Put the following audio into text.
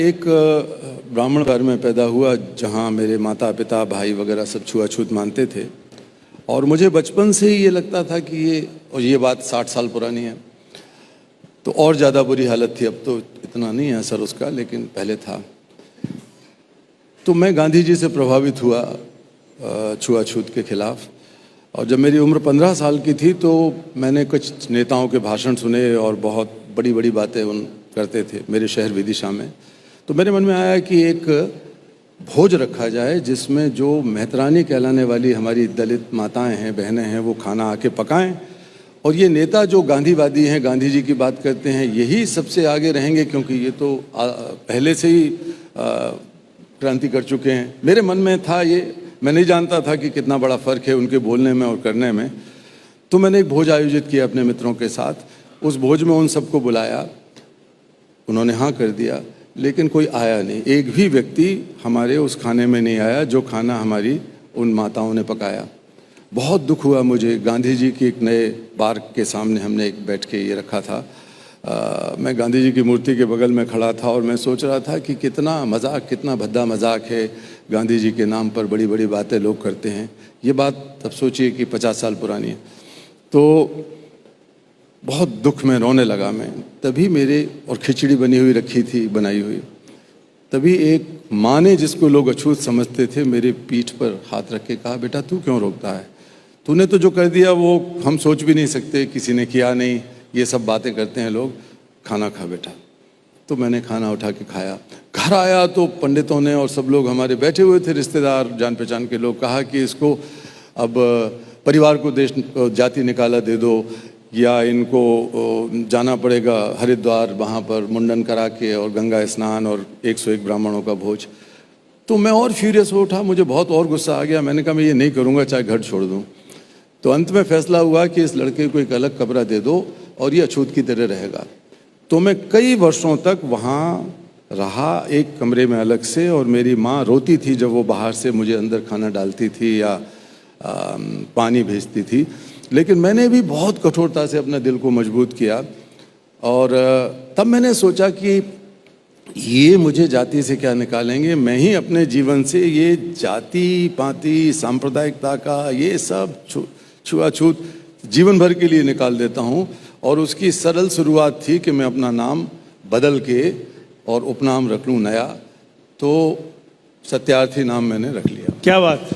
एक ब्राह्मण घर में पैदा हुआ जहाँ मेरे माता पिता भाई वगैरह सब छुआछूत मानते थे। और मुझे बचपन से ही ये लगता था कि ये बात 60 साल पुरानी है, तो और ज़्यादा बुरी हालत थी। अब तो इतना नहीं है असर उसका, लेकिन पहले था। तो मैं गांधी जी से प्रभावित हुआ छुआछूत के खिलाफ। और जब मेरी उम्र 15 साल की थी तो मैंने कुछ नेताओं के भाषण सुने और बहुत बड़ी बड़ी बातें उन करते थे मेरे शहर विदिशा में। तो मेरे मन में आया कि एक भोज रखा जाए जिसमें जो मेहतरानी कहलाने वाली हमारी दलित माताएं हैं, बहनें हैं, वो खाना आके पकाएं। और ये नेता जो गांधीवादी हैं, गांधी जी की बात करते हैं, यही सबसे आगे रहेंगे, क्योंकि ये तो पहले से ही क्रांति कर चुके हैं। मेरे मन में था ये, मैं नहीं जानता था कि कितना बड़ा फ़र्क है उनके बोलने में और करने में। तो मैंने एक भोज आयोजित किया अपने मित्रों के साथ। उस भोज में उन सबको बुलाया, उन्होंने हाँ कर दिया, लेकिन कोई आया नहीं। एक भी व्यक्ति हमारे उस खाने में नहीं आया जो खाना हमारी उन माताओं ने पकाया। बहुत दुख हुआ मुझे। गांधी जी की एक नए पार्क के सामने हमने एक बैठ के ये रखा था। मैं गांधी जी की मूर्ति के बगल में खड़ा था और मैं सोच रहा था कि कितना मजाक, कितना भद्दा मजाक है। गांधी जी के नाम पर बड़ी बड़ी बातें लोग करते हैं। ये बात अब सोचिए कि 50 साल पुरानी है। तो बहुत दुख में रोने लगा मैं। तभी मेरे, और खिचड़ी बनी हुई रखी थी, बनाई हुई, तभी एक माँ ने, जिसको लोग अछूत समझते थे, मेरे पीठ पर हाथ रख के कहा, बेटा तू क्यों रोकता है? तूने तो जो कर दिया वो हम सोच भी नहीं सकते, किसी ने किया नहीं, ये सब बातें करते हैं लोग, खाना खा बेटा। तो मैंने खाना उठा के खाया। घर आया तो पंडितों ने और सब लोग हमारे बैठे हुए थे, रिश्तेदार, जान पहचान के लोग, कहा कि इसको अब परिवार को देश जाति निकाला दे दो, या इनको जाना पड़ेगा हरिद्वार, वहाँ पर मुंडन करा के और गंगा स्नान और 101 ब्राह्मणों का भोज। तो मैं और फ्यूरियस हो उठा, मुझे बहुत और गुस्सा आ गया। मैंने कहा मैं ये नहीं करूँगा, चाहे घर छोड़ दूँ। तो अंत में फैसला हुआ कि इस लड़के को एक अलग कमरा दे दो और ये अछूत की तरह रहेगा। तो मैं कई वर्षों तक वहाँ रहा, एक कमरे में अलग से। और मेरी माँ रोती थी जब वो बाहर से मुझे अंदर खाना डालती थी या पानी भेजती थी। लेकिन मैंने भी बहुत कठोरता से अपने दिल को मजबूत किया। और तब मैंने सोचा कि ये मुझे जाति से क्या निकालेंगे, मैं ही अपने जीवन से ये जाति पाति सांप्रदायिकता का ये सब छुआछूत जीवन भर के लिए निकाल देता हूँ। और उसकी सरल शुरुआत थी कि मैं अपना नाम बदल के और उपनाम रख लूँ नया। तो सत्यार्थी नाम मैंने रख लिया। क्या बात।